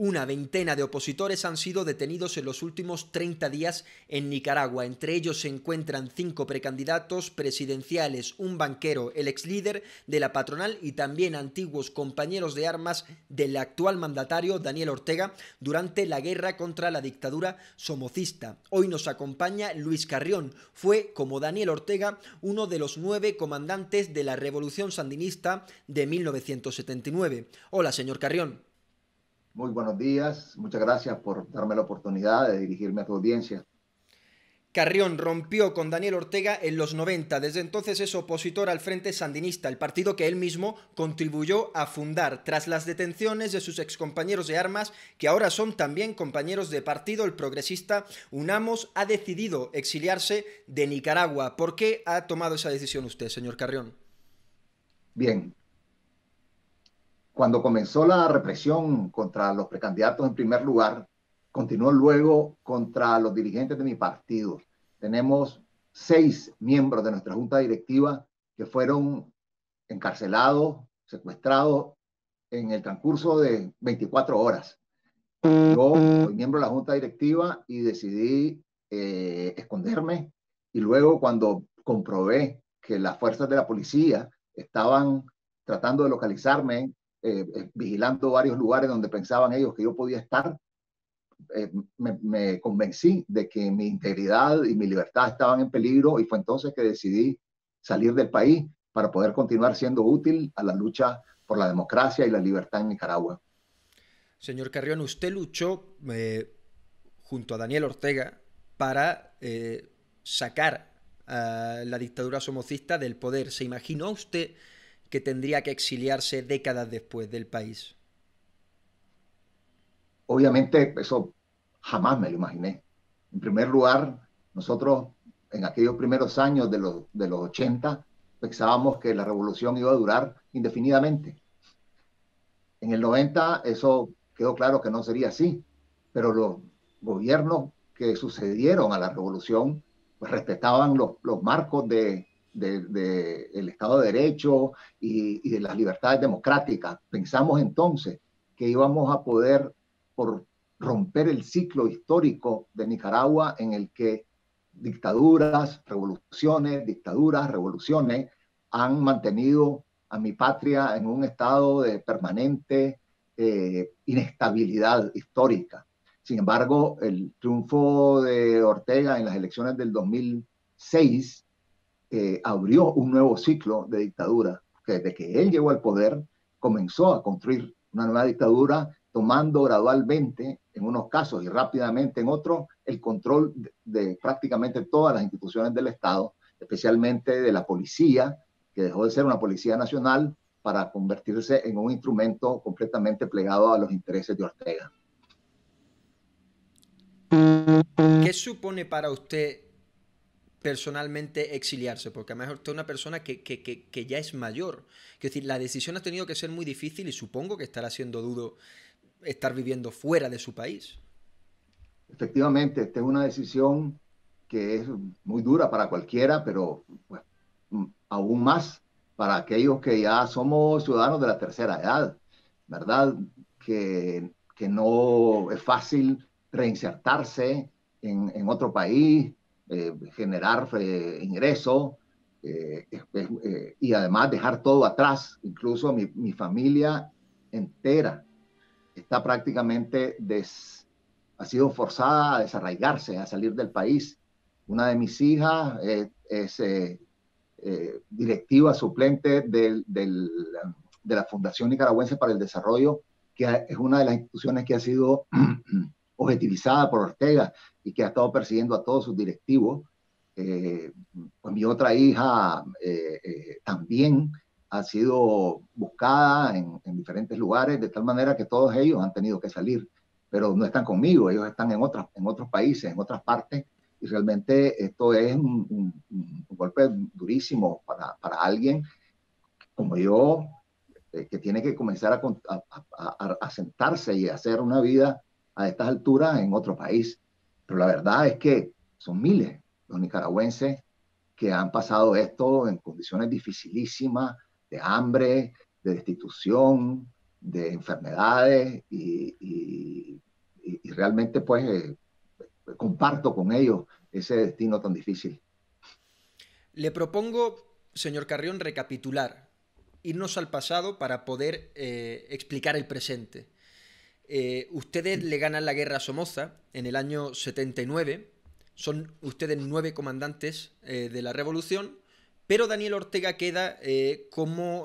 Una veintena de opositores han sido detenidos en los últimos 30 días en Nicaragua. Entre ellos se encuentran 5 precandidatos presidenciales, un banquero, el ex líder de la patronal y también antiguos compañeros de armas del actual mandatario Daniel Ortega durante la guerra contra la dictadura somocista. Hoy nos acompaña Luis Carrión. Fue, como Daniel Ortega, uno de los 9 comandantes de la Revolución Sandinista de 1979. Hola, señor Carrión. Muy buenos días, muchas gracias por darme la oportunidad de dirigirme a tu audiencia. Carrión rompió con Daniel Ortega en los 90, desde entonces es opositor al Frente Sandinista, el partido que él mismo contribuyó a fundar. Tras las detenciones de sus excompañeros de armas, que ahora son también compañeros de partido, el progresista UNAMOS ha decidido exiliarse de Nicaragua. ¿Por qué ha tomado esa decisión usted, señor Carrión? Bien, cuando comenzó la represión contra los precandidatos en primer lugar, continuó luego contra los dirigentes de mi partido. Tenemos 6 miembros de nuestra junta directiva que fueron encarcelados, secuestrados en el transcurso de 24 horas. Yo soy miembro de la junta directiva y decidí esconderme, y luego cuando comprobé que las fuerzas de la policía estaban tratando de localizarme, vigilando varios lugares donde pensaban ellos que yo podía estar, me convencí de que mi integridad y mi libertad estaban en peligro, y fue entonces que decidí salir del país para poder continuar siendo útil a la lucha por la democracia y la libertad en Nicaragua. Señor Carrión, usted luchó junto a Daniel Ortega para sacar a la dictadura somocista del poder. ¿Se imaginó usted que tendría que exiliarse décadas después del país? Obviamente eso jamás me lo imaginé. En primer lugar, nosotros en aquellos primeros años de los 80 pensábamos que la revolución iba a durar indefinidamente. En el 90 eso quedó claro que no sería así, pero los gobiernos que sucedieron a la revolución pues respetaban los marcos el Estado de Derecho y de las libertades democráticas. Pensamos entonces que íbamos a poder por romper el ciclo histórico de Nicaragua en el que dictaduras, revoluciones han mantenido a mi patria en un estado de permanente inestabilidad histórica. Sin embargo, el triunfo de Ortega en las elecciones del 2006 abrió un nuevo ciclo de dictadura, que desde que él llegó al poder comenzó a construir una nueva dictadura, tomando gradualmente en unos casos y rápidamente en otros el control de prácticamente todas las instituciones del Estado, especialmente de la policía, que dejó de ser una policía nacional para convertirse en un instrumento completamente plegado a los intereses de Ortega. ¿Qué supone para usted personalmente exiliarse? Porque además usted es una persona que ya es mayor. Es decir, la decisión ha tenido que ser muy difícil y supongo que estará siendo duro estar viviendo fuera de su país. Efectivamente, esta es una decisión que es muy dura para cualquiera, pero pues, aún más para aquellos que ya somos ciudadanos de la tercera edad, ¿verdad? Que no es fácil reinsertarse otro país, generar ingresos, y además dejar todo atrás. Incluso mi familia entera está prácticamente ha sido forzada a desarraigarse, a salir del país. Una de mis hijas es directiva suplente de la Fundación Nicaragüense para el Desarrollo, que es una de las instituciones que ha sido objetivizada por Ortega y que ha estado persiguiendo a todos sus directivos. Pues mi otra hija también ha sido buscada en diferentes lugares, de tal manera que todos ellos han tenido que salir, pero no están conmigo, ellos están en otros países, en otras partes, y realmente esto es un golpe durísimo para alguien como yo, que tiene que comenzar a sentarse y a hacer una vida a estas alturas en otro país. Pero la verdad es que son miles los nicaragüenses que han pasado esto en condiciones dificilísimas, de hambre, de destitución, de enfermedades y realmente pues comparto con ellos ese destino tan difícil. Le propongo, señor Carrión, recapitular, irnos al pasado para poder explicar el presente. Ustedes le ganan la guerra a Somoza en el año 79, son ustedes 9 comandantes de la revolución, pero Daniel Ortega queda como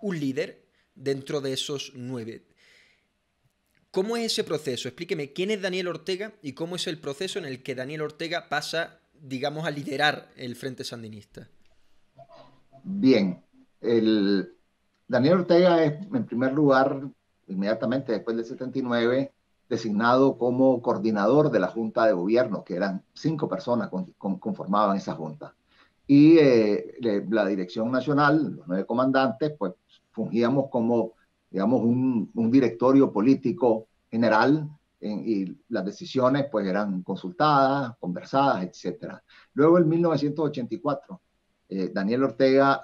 un líder dentro de esos 9. ¿Cómo es ese proceso? Explíqueme quién es Daniel Ortega y cómo es el proceso en el que Daniel Ortega pasa, digamos, a liderar el Frente Sandinista. Bien, Daniel Ortega es, en primer lugar, inmediatamente después del 79, designado como coordinador de la Junta de Gobierno, que eran 5 personas conformaban esa junta. Y la dirección nacional, los 9 comandantes, pues fungíamos como, digamos, un directorio político general y las decisiones pues eran consultadas, conversadas, etcétera. Luego en 1984, Daniel Ortega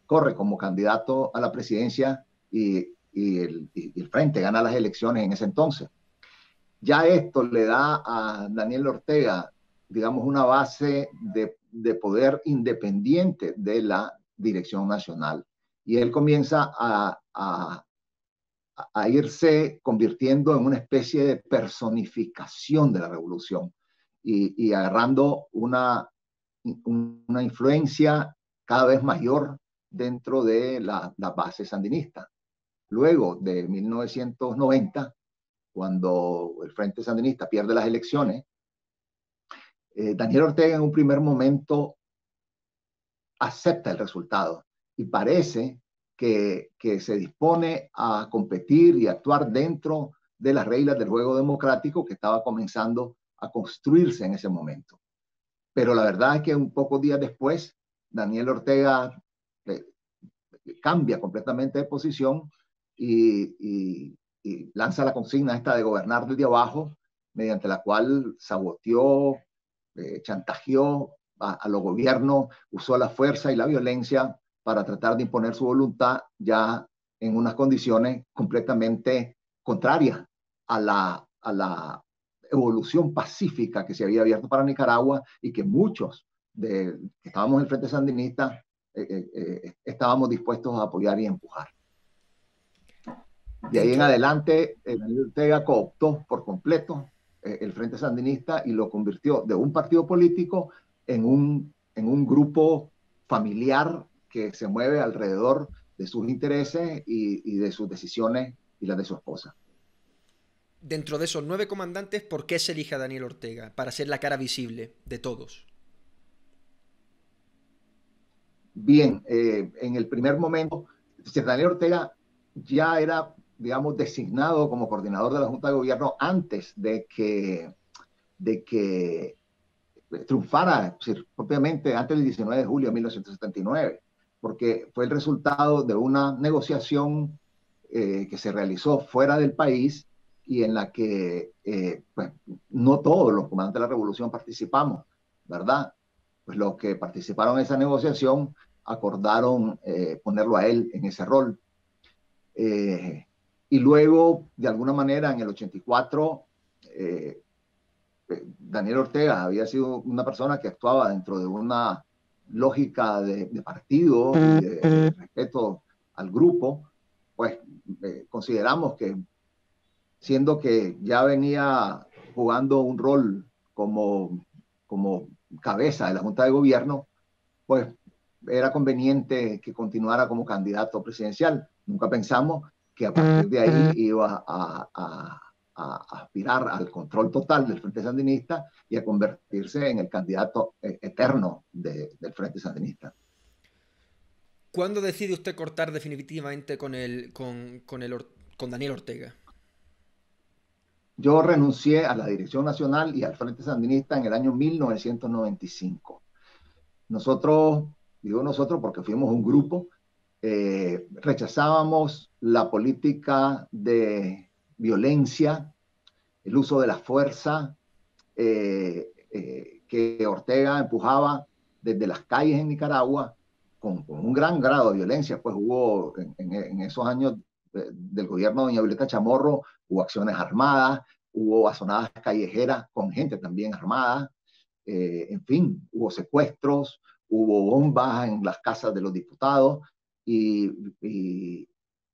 corre como candidato a la presidencia y el Frente gana las elecciones en ese entonces. Ya esto le da a Daniel Ortega, digamos, una base de poder independiente de la dirección nacional. Y él comienza a irse convirtiendo en una especie de personificación de la revolución y agarrando una influencia cada vez mayor dentro de la base sandinista. Luego de 1990, cuando el Frente Sandinista pierde las elecciones, Daniel Ortega en un primer momento acepta el resultado y parece que se dispone a competir y actuar dentro de las reglas del juego democrático que estaba comenzando a construirse en ese momento. Pero la verdad es que un pocos días después, Daniel Ortega cambia completamente de posición y lanza la consigna esta de gobernar desde abajo, mediante la cual saboteó, chantajeó a los gobiernos, usó la fuerza y la violencia para tratar de imponer su voluntad ya en unas condiciones completamente contrarias a la evolución pacífica que se había abierto para Nicaragua y que muchos que estábamos en el Frente Sandinista estábamos dispuestos a apoyar y empujar. De ahí en Dentro de... adelante, Daniel Ortega cooptó por completo el Frente Sandinista y lo convirtió de un partido político en un grupo familiar que se mueve alrededor de sus intereses y de sus decisiones y las de su esposa. Dentro de esos 9 comandantes, ¿por qué se elige a Daniel Ortega? Para ser la cara visible de todos. Bien, en el primer momento, Daniel Ortega ya era, digamos, designado como coordinador de la Junta de Gobierno antes de que triunfara, propiamente antes del 19 de julio de 1979, porque fue el resultado de una negociación que se realizó fuera del país y en la que pues, no todos los comandantes de la revolución participamos, ¿verdad? Pues los que participaron en esa negociación acordaron ponerlo a él en ese rol. Y luego, de alguna manera, en el 84, Daniel Ortega había sido una persona que actuaba dentro de una lógica de partido y de respeto al grupo, pues consideramos que siendo que ya venía jugando un rol como cabeza de la Junta de Gobierno, pues era conveniente que continuara como candidato presidencial. Nunca pensamos que a partir de ahí iba a aspirar al control total del Frente Sandinista y a convertirse en el candidato eterno del Frente Sandinista. ¿Cuándo decide usted cortar definitivamente con Daniel Ortega? Yo renuncié a la Dirección Nacional y al Frente Sandinista en el año 1995. Nosotros, digo nosotros porque fuimos un grupo, rechazábamos la política de violencia, el uso de la fuerza que Ortega empujaba desde las calles en Nicaragua con un gran grado de violencia. Pues hubo en esos años del gobierno de doña Violeta Chamorro, hubo acciones armadas, hubo azonadas callejeras con gente también armada, en fin, hubo secuestros, hubo bombas en las casas de los diputados y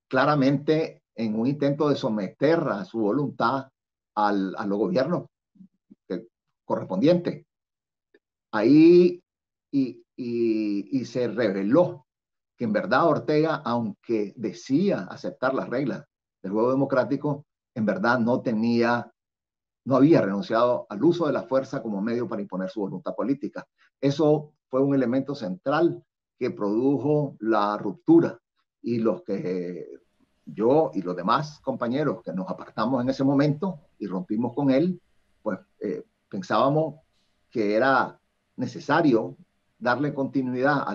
claramente en un intento de someter a su voluntad a los gobiernos correspondientes. Ahí y se reveló que en verdad Ortega, aunque decía aceptar las reglas del juego democrático, en verdad no había renunciado al uso de la fuerza como medio para imponer su voluntad política. Eso fue un elemento central que produjo la ruptura y yo y los demás compañeros que nos apartamos en ese momento y rompimos con él, pues pensábamos que era necesario darle continuidad a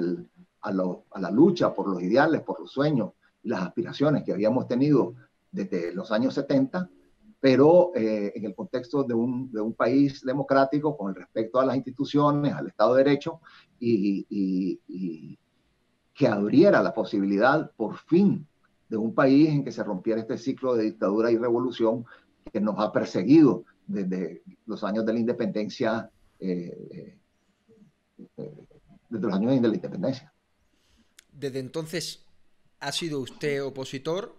la lucha por los ideales, por los sueños y las aspiraciones que habíamos tenido desde los años 70, pero en el contexto de un país democrático con el respeto a las instituciones, al Estado de Derecho y que abriera la posibilidad por fin de un país en que se rompiera este ciclo de dictadura y revolución que nos ha perseguido desde los años de la independencia, desde los años de la independencia. Desde entonces, ¿ha sido usted opositor?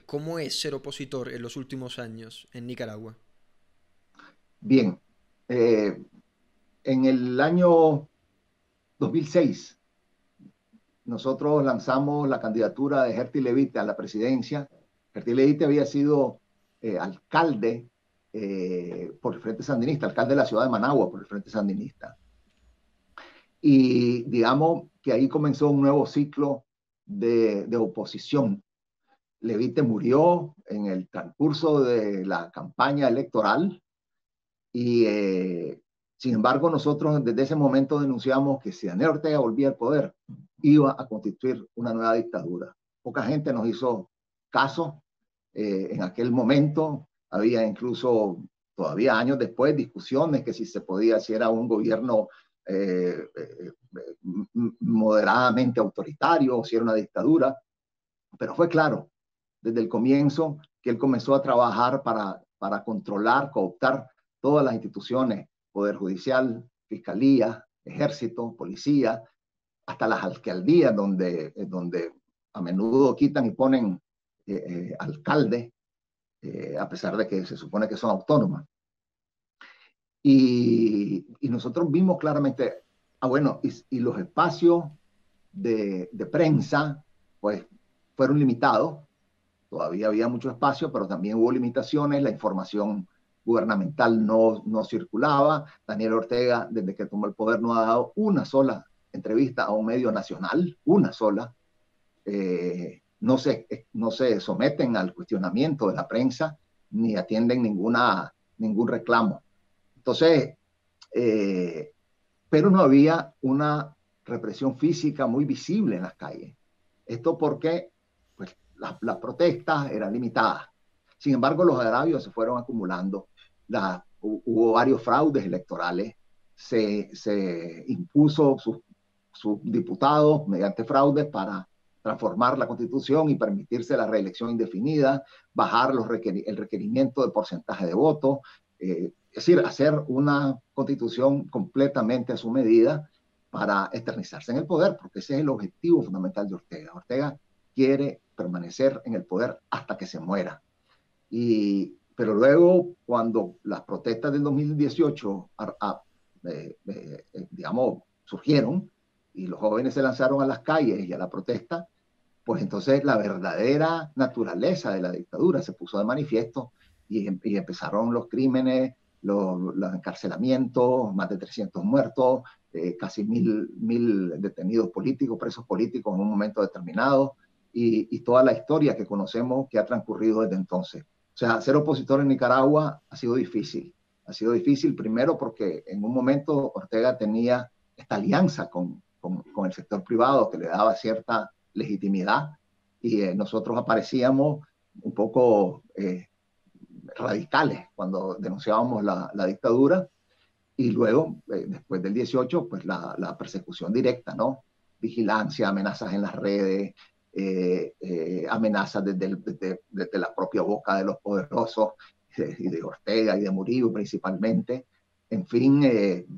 ¿Cómo es ser opositor en los últimos años en Nicaragua? Bien, en el año 2006 nosotros lanzamos la candidatura de Herty Levite a la presidencia. Herty Levite había sido alcalde por el Frente Sandinista, alcalde de la ciudad de Managua por el Frente Sandinista. Y digamos que ahí comenzó un nuevo ciclo de oposición. Levite murió en el transcurso de la campaña electoral y sin embargo nosotros desde ese momento denunciamos que si Daniel Ortega volvía al poder iba a constituir una nueva dictadura. Poca gente nos hizo caso. En aquel momento había incluso todavía años después discusiones que si se podía, si era un gobierno moderadamente autoritario o si era una dictadura, pero fue claro desde el comienzo que él comenzó a trabajar para controlar, cooptar todas las instituciones, Poder Judicial, Fiscalía, Ejército, Policía, hasta las alcaldías donde a menudo quitan y ponen alcaldes, a pesar de que se supone que son autónomas. Y nosotros vimos claramente, bueno, y los espacios de prensa, pues fueron limitados. Todavía había mucho espacio, pero también hubo limitaciones, la información gubernamental no circulaba. Daniel Ortega, desde que tomó el poder, no ha dado una sola entrevista a un medio nacional, una sola. No se someten al cuestionamiento de la prensa, ni atienden ningún reclamo. Entonces, pero no había una represión física muy visible en las calles. Esto porque pues, las protestas eran limitadas. Sin embargo, los agravios se fueron acumulando. Hubo varios fraudes electorales. Se impuso sus diputados mediante fraudes para transformar la constitución y permitirse la reelección indefinida, bajar el requerimiento de porcentaje de votos, es decir, hacer una constitución completamente a su medida para eternizarse en el poder, porque ese es el objetivo fundamental de Ortega. Ortega quiere permanecer en el poder hasta que se muera. Pero luego, cuando las protestas del 2018, digamos, surgieron y los jóvenes se lanzaron a las calles y a la protesta, pues entonces la verdadera naturaleza de la dictadura se puso de manifiesto y empezaron los crímenes, los encarcelamientos, más de 300 muertos, casi mil detenidos políticos, presos políticos en un momento determinado, y toda la historia que conocemos que ha transcurrido desde entonces. O sea, ser opositor en Nicaragua ha sido difícil. Ha sido difícil primero porque en un momento Ortega tenía esta alianza con el sector privado que le daba cierta legitimidad y nosotros aparecíamos un poco radicales cuando denunciábamos la dictadura y luego, después del 18, pues la persecución directa, ¿no? vigilancia, amenazas en las redes, amenazas desde la propia boca de los poderosos, y de Ortega y de Murillo principalmente. En fin,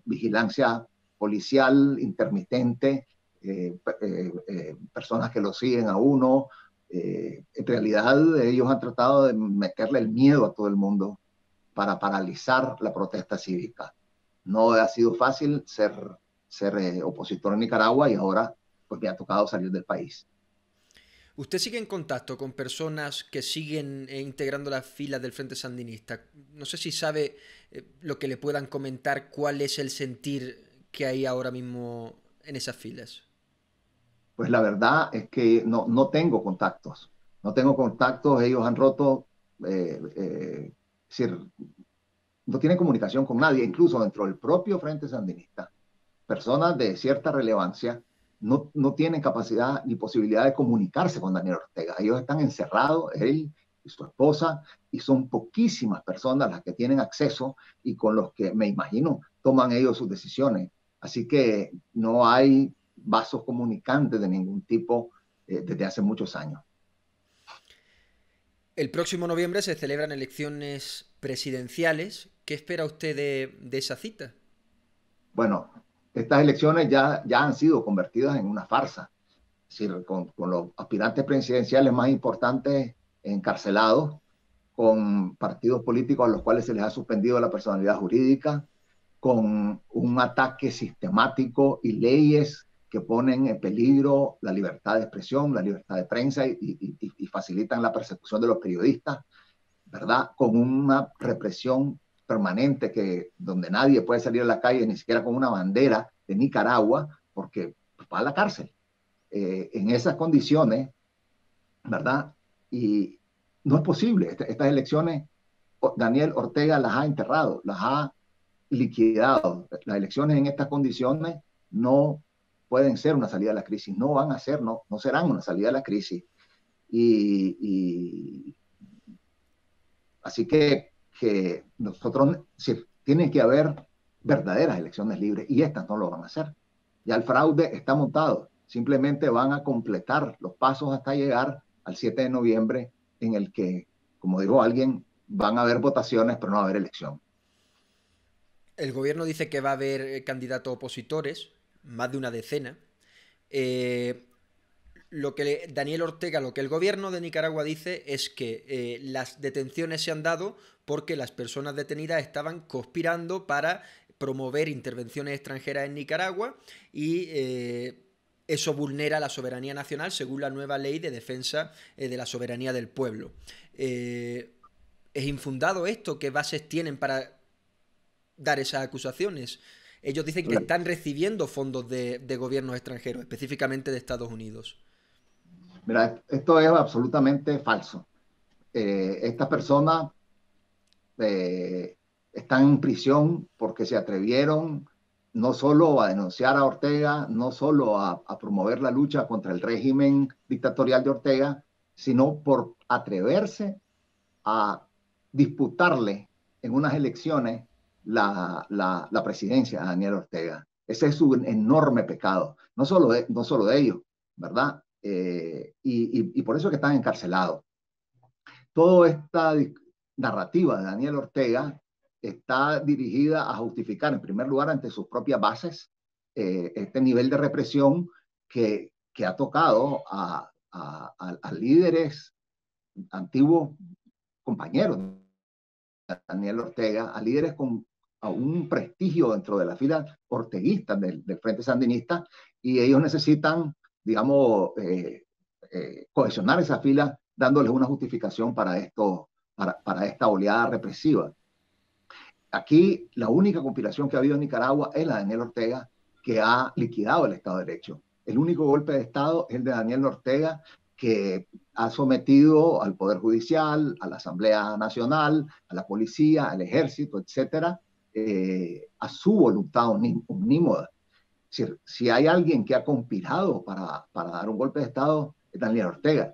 vigilancia policial intermitente, personas que lo siguen a uno. En realidad, ellos han tratado de meterle el miedo a todo el mundo para paralizar la protesta cívica. No ha sido fácil ser opositor en Nicaragua, y ahora pues me ha tocado salir del país. ¿Usted sigue en contacto con personas que siguen integrando las filas del Frente Sandinista? No sé si sabe lo que le puedan comentar, cuál es el sentir que hay ahora mismo en esas filas. Pues la verdad es que no tengo contactos. No tengo contactos, ellos han roto, es decir, no tienen comunicación con nadie, incluso dentro del propio Frente Sandinista. Personas de cierta relevancia no tienen capacidad ni posibilidad de comunicarse con Daniel Ortega. Ellos están encerrados, él y su esposa, y son poquísimas personas las que tienen acceso y con los que, me imagino, toman ellos sus decisiones. Así que no hay vasos comunicantes de ningún tipo desde hace muchos años. El próximo noviembre se celebran elecciones presidenciales. ¿Qué espera usted de esa cita? Bueno, estas elecciones ya han sido convertidas en una farsa. Es decir, con los aspirantes presidenciales más importantes encarcelados, con partidos políticos a los cuales se les ha suspendido la personalidad jurídica, con un ataque sistemático y leyes que ponen en peligro la libertad de expresión, la libertad de prensa y facilitan la persecución de los periodistas, ¿verdad? Con una represión permanente donde nadie puede salir a la calle ni siquiera con una bandera de Nicaragua porque pues, va a la cárcel. En esas condiciones, ¿verdad? Y no es posible. Estas elecciones, Daniel Ortega las ha enterrado, las ha liquidado. Las elecciones en estas condiciones no pueden ser una salida de la crisis, no van a ser, no serán una salida de la crisis. Y así que nosotros, sí, tiene que haber verdaderas elecciones libres y estas no lo van a hacer. Ya el fraude está montado, simplemente van a completar los pasos hasta llegar al 7 de noviembre en el que, como dijo alguien, van a haber votaciones, pero no va a haber elección. El gobierno dice que va a haber candidatos opositores, más de una decena. Eh, Daniel Ortega, lo que el gobierno de Nicaragua dice es que las detenciones se han dado porque las personas detenidas estaban conspirando para promover intervenciones extranjeras en Nicaragua y eso vulnera la soberanía nacional según la nueva ley de defensa de la soberanía del pueblo. ¿Es infundado esto? ¿Qué bases tienen para dar esas acusaciones? Ellos dicen que están recibiendo fondos de gobiernos extranjeros, específicamente de Estados Unidos. Mira, esto es absolutamente falso. Estas personas están en prisión porque se atrevieron no solo a denunciar a Ortega, no solo a promover la lucha contra el régimen dictatorial de Ortega, sino por atreverse a disputarle en unas elecciones la presidencia a Daniel Ortega. Ese es un enorme pecado, no solo de ellos, ¿verdad? Y por eso es que están encarcelados. Toda esta narrativa de Daniel Ortega está dirigida a justificar, en primer lugar, ante sus propias bases, este nivel de represión que ha tocado a líderes antiguos compañeros de Daniel Ortega, a líderes con a un prestigio dentro de la fila orteguista del Frente Sandinista, y ellos necesitan, digamos, cohesionar esa fila dándoles una justificación para esto, para esta oleada represiva. Aquí la única conspiración que ha habido en Nicaragua es la de Daniel Ortega, que ha liquidado el Estado de Derecho. El único golpe de Estado es el de Daniel Ortega, que ha sometido al Poder Judicial, a la Asamblea Nacional, a la policía, al ejército, etcétera, a su voluntad omnímoda. Es decir, si hay alguien que ha conspirado para dar un golpe de Estado, es Daniel Ortega.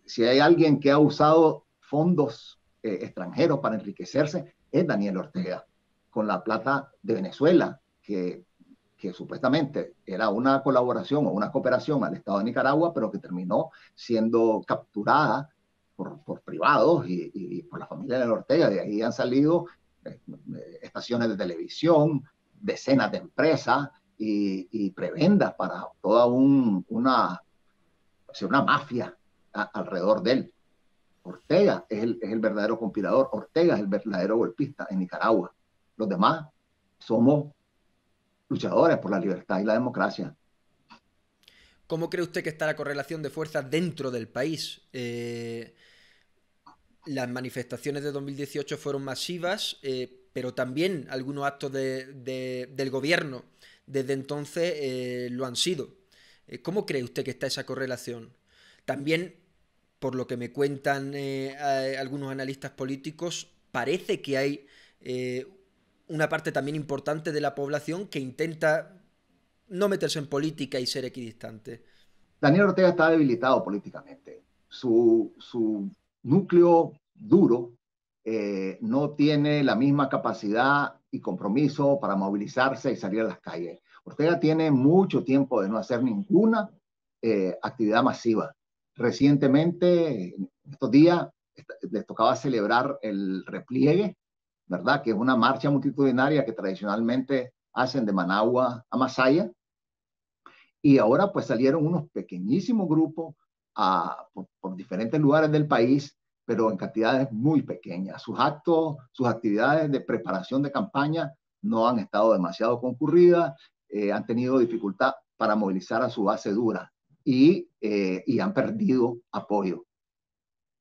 Si hay alguien que ha usado fondos extranjeros para enriquecerse, es Daniel Ortega, con la plata de Venezuela, que que supuestamente era una colaboración o una cooperación al Estado de Nicaragua, pero que terminó siendo capturada por privados y por la familia de Ortega. De ahí han salido estaciones de televisión, decenas de empresas y prebendas para toda una mafia alrededor de él. Ortega es el verdadero conspirador, Ortega es el verdadero golpista en Nicaragua. Los demás somos luchadores por la libertad y la democracia. ¿Cómo cree usted que está la correlación de fuerzas dentro del país? Las manifestaciones de 2018 fueron masivas, pero también algunos actos del gobierno desde entonces lo han sido. ¿Cómo cree usted que está esa correlación? También, por lo que me cuentan algunos analistas políticos, parece que hay una parte también importante de la población que intenta no meterse en política y ser equidistante. Daniel Ortega está debilitado políticamente. Su núcleo duro no tiene la misma capacidad y compromiso para movilizarse y salir a las calles. Ortega tiene mucho tiempo de no hacer ninguna actividad masiva. Recientemente, estos días, les tocaba celebrar el repliegue, ¿verdad? Que es una marcha multitudinaria que tradicionalmente hacen de Managua a Masaya. Y ahora pues salieron unos pequeñísimos grupos por diferentes lugares del país, pero en cantidades muy pequeñas. Sus actos, sus actividades de preparación de campaña no han estado demasiado concurridas, han tenido dificultad para movilizar a su base dura y han perdido apoyo.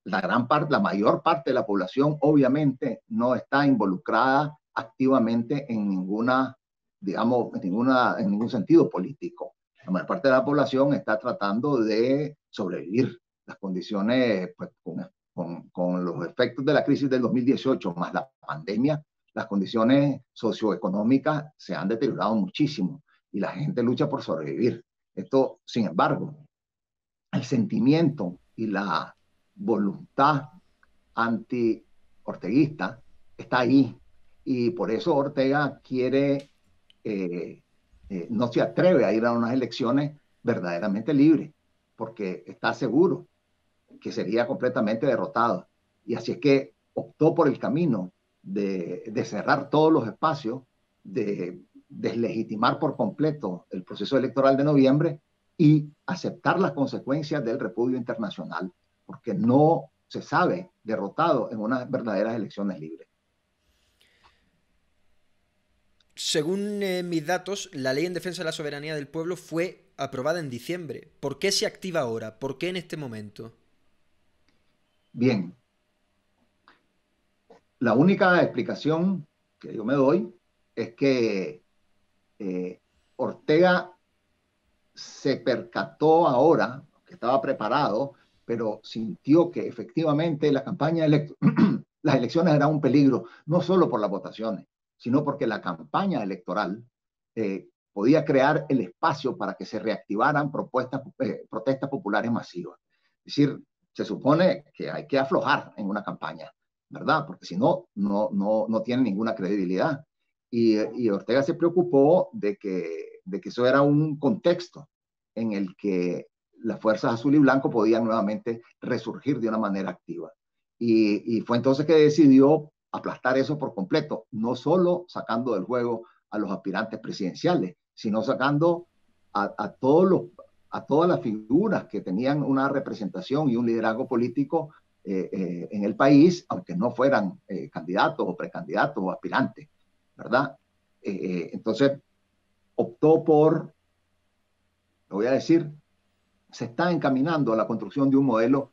La mayor parte de la población obviamente no está involucrada activamente en ninguna, digamos, en ningún sentido político. La mayor parte de la población está tratando de sobrevivir las condiciones, pues, con los efectos de la crisis del 2018 más la pandemia, las condiciones socioeconómicas se han deteriorado muchísimo y la gente lucha por sobrevivir. Esto, sin embargo, el sentimiento y la voluntad anti-orteguista está ahí y por eso Ortega quiere, no se atreve a ir a unas elecciones verdaderamente libres, porque está seguro que sería completamente derrotado. Y así es que optó por el camino de cerrar todos los espacios, de deslegitimar por completo el proceso electoral de noviembre y aceptar las consecuencias del repudio internacional, porque no se sabe derrotado en unas verdaderas elecciones libres. Según mis datos, la ley en defensa de la soberanía del pueblo fue aprobada en diciembre. ¿Por qué se activa ahora? ¿Por qué en este momento? Bien, la única explicación que yo me doy es que Ortega se percató ahora que estaba preparado, pero sintió que efectivamente la campaña las elecciones eran un peligro, no solo por las votaciones, sino porque la campaña electoral podía crear el espacio para que se reactivaran protestas populares masivas. Es decir, se supone que hay que aflojar en una campaña, ¿verdad? Porque si no, no tiene ninguna credibilidad. Y Ortega se preocupó de que eso era un contexto en el que las fuerzas azul y blanco podían nuevamente resurgir de una manera activa. Y fue entonces que decidió aplastar eso por completo, no solo sacando del juego a los aspirantes presidenciales, sino sacando a todas las figuras que tenían una representación y un liderazgo político en el país, aunque no fueran candidatos o precandidatos o aspirantes, ¿verdad? Entonces optó por, lo voy a decir, se está encaminando a la construcción de un modelo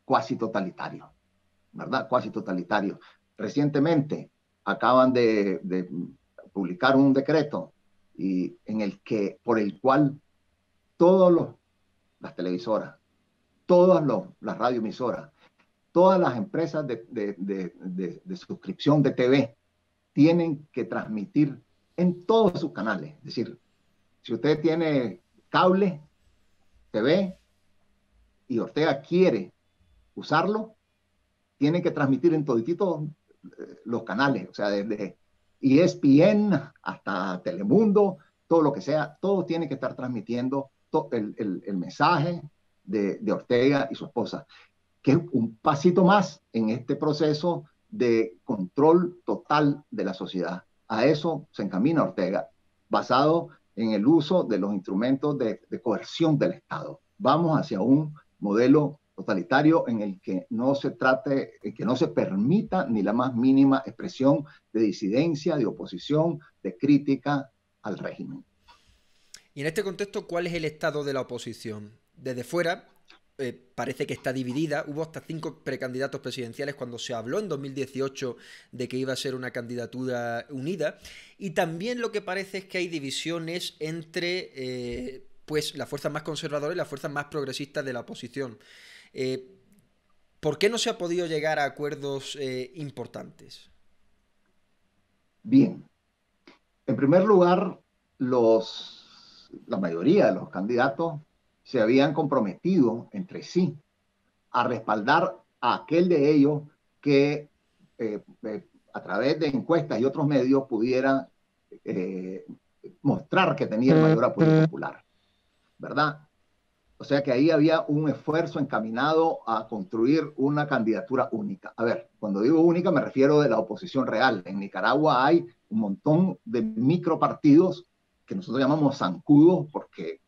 cuasi totalitario, ¿verdad? Cuasi totalitario. Recientemente acaban de publicar un decreto en el que, por el cual todas las televisoras, las radioemisoras, todas las empresas de suscripción de TV tienen que transmitir en todos sus canales. Es decir, si usted tiene cable, TV, y Ortega quiere usarlo, tiene que transmitir en todititos los canales, o sea, desde ESPN hasta Telemundo, todo lo que sea, todo tiene que estar transmitiendo el mensaje de Ortega y su esposa, que es un pasito más en este proceso de control total de la sociedad. A eso se encamina Ortega, basado en el uso de los instrumentos de coerción del Estado. Vamos hacia un modelo totalitario en el que no se trate, que no se permita ni la más mínima expresión de disidencia, de oposición, de crítica al régimen. Y en este contexto, ¿cuál es el estado de la oposición? Desde fuera, parece que está dividida. Hubo hasta 5 precandidatos presidenciales cuando se habló en 2018 de que iba a ser una candidatura unida. Y también lo que parece es que hay divisiones entre pues las fuerzas más conservadoras y las fuerzas más progresistas de la oposición. ¿Por qué no se ha podido llegar a acuerdos importantes? Bien, en primer lugar, la mayoría de los candidatos se habían comprometido entre sí a respaldar a aquel de ellos que a través de encuestas y otros medios pudiera eh, mostrar que tenía el mayor apoyo popular, ¿verdad? O sea que ahí había un esfuerzo encaminado a construir una candidatura única. A ver, cuando digo única me refiero de la oposición real. En Nicaragua hay un montón de micropartidos que nosotros llamamos zancudos porque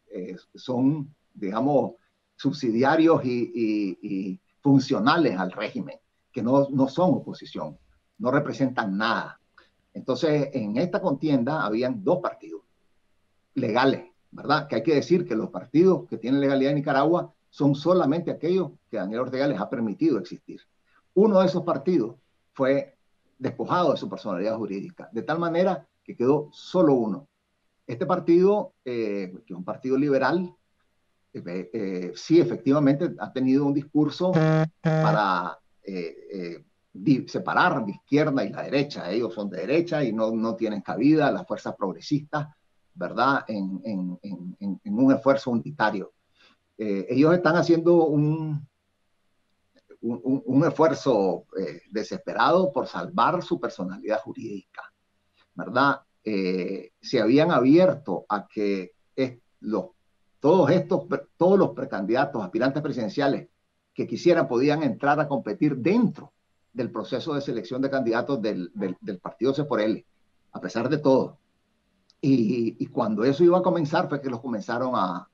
son, digamos, subsidiarios y funcionales al régimen, que no son oposición, no representan nada. Entonces, en esta contienda habían 2 partidos legales, ¿verdad? Que hay que decir que los partidos que tienen legalidad en Nicaragua son solamente aquellos que Daniel Ortega les ha permitido existir. Uno de esos partidos fue despojado de su personalidad jurídica, de tal manera que quedó solo uno. Este partido, que es un partido liberal, sí efectivamente ha tenido un discurso para separar la izquierda y la derecha. Ellos son de derecha y no tienen cabida las fuerzas progresistas, ¿verdad? En un esfuerzo unitario. Ellos están haciendo un esfuerzo desesperado por salvar su personalidad jurídica, ¿verdad? Se habían abierto a que todos los precandidatos, aspirantes presidenciales que quisieran podían entrar a competir dentro del proceso de selección de candidatos del partido C por L, a pesar de todo. Y cuando eso iba a comenzar fue que los comenzaron a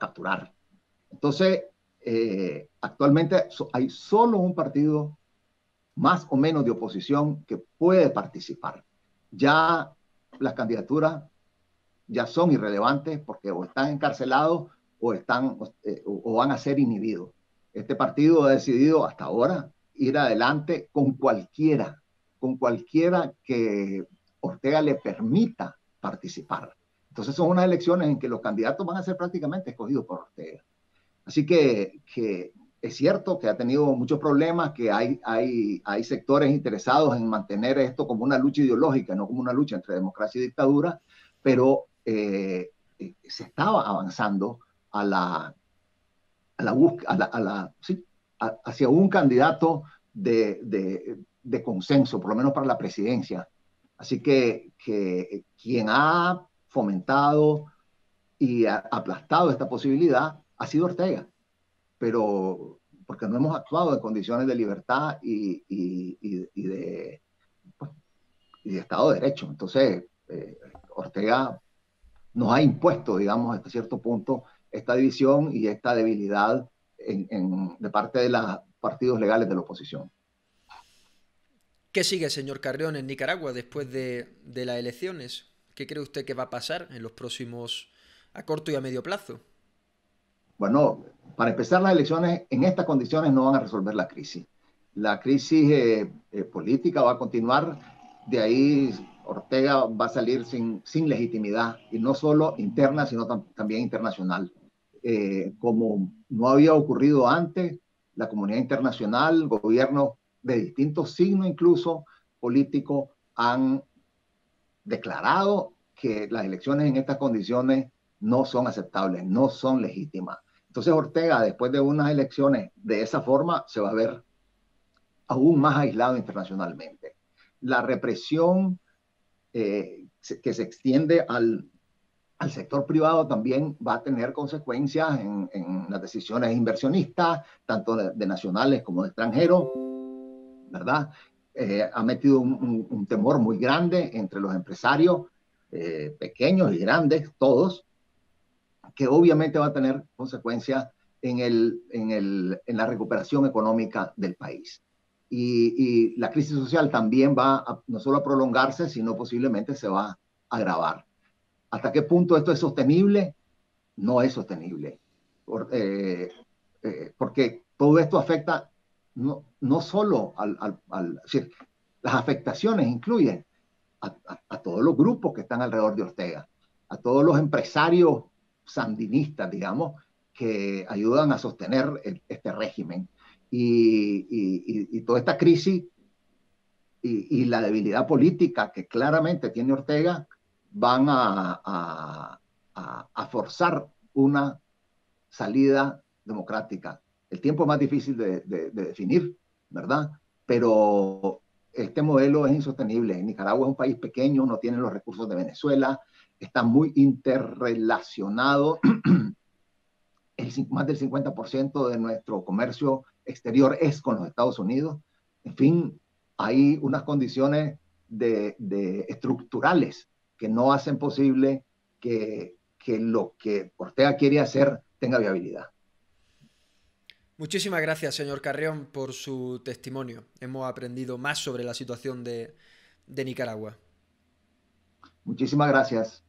capturar. Entonces, actualmente hay solo un partido más o menos de oposición que puede participar. Ya las candidaturas ya son irrelevantes porque o están encarcelados o van a ser inhibidos. Este partido ha decidido hasta ahora ir adelante con cualquiera que Ortega le permita participar. Entonces son unas elecciones en que los candidatos van a ser prácticamente escogidos por Ortega. Así que es cierto que ha tenido muchos problemas, que hay sectores interesados en mantener esto como una lucha ideológica, no como una lucha entre democracia y dictadura, pero se estaba avanzando hacia un candidato de consenso, por lo menos para la presidencia. Así que quien ha fomentado y ha aplastado esta posibilidad ha sido Ortega, pero porque no hemos actuado en condiciones de libertad y de Estado de Derecho. Entonces, Ortega nos ha impuesto, digamos, hasta cierto punto, esta división y esta debilidad de parte de los partidos legales de la oposición. ¿Qué sigue, señor Carrión, en Nicaragua después de las elecciones? ¿Qué cree usted que va a pasar en los próximos, a corto y a medio plazo? Bueno, para empezar, las elecciones en estas condiciones no van a resolver la crisis. La crisis política va a continuar, de ahí Ortega va a salir sin legitimidad, y no solo interna, sino también internacional. Como no había ocurrido antes, la comunidad internacional, gobiernos de distintos signos incluso políticos, han declarado que las elecciones en estas condiciones no son aceptables, no son legítimas. Entonces Ortega, después de unas elecciones de esa forma, se va a ver aún más aislado internacionalmente. La represión que se extiende al sector privado también va a tener consecuencias en las decisiones inversionistas, tanto de nacionales como de extranjeros, ¿verdad? Ha metido un temor muy grande entre los empresarios, pequeños y grandes, todos, que obviamente va a tener consecuencias en la recuperación económica del país. Y la crisis social también va no solo a prolongarse, sino posiblemente se va a agravar. ¿Hasta qué punto esto es sostenible? No es sostenible. Porque todo esto afecta no solo es decir, las afectaciones incluyen a todos los grupos que están alrededor de Ortega, a todos los empresarios sandinistas, digamos, que ayudan a sostener este régimen. Y toda esta crisis y la debilidad política que claramente tiene Ortega van a forzar una salida democrática. El tiempo es más difícil de definir, ¿verdad? Pero este modelo es insostenible. Nicaragua es un país pequeño, no tiene los recursos de Venezuela, está muy interrelacionado. Más del 50% de nuestro comercio exterior es con los Estados Unidos. En fin, hay unas condiciones estructurales que no hacen posible que lo que Ortega quiere hacer tenga viabilidad. Muchísimas gracias, señor Carrión, por su testimonio. Hemos aprendido más sobre la situación de Nicaragua. Muchísimas gracias.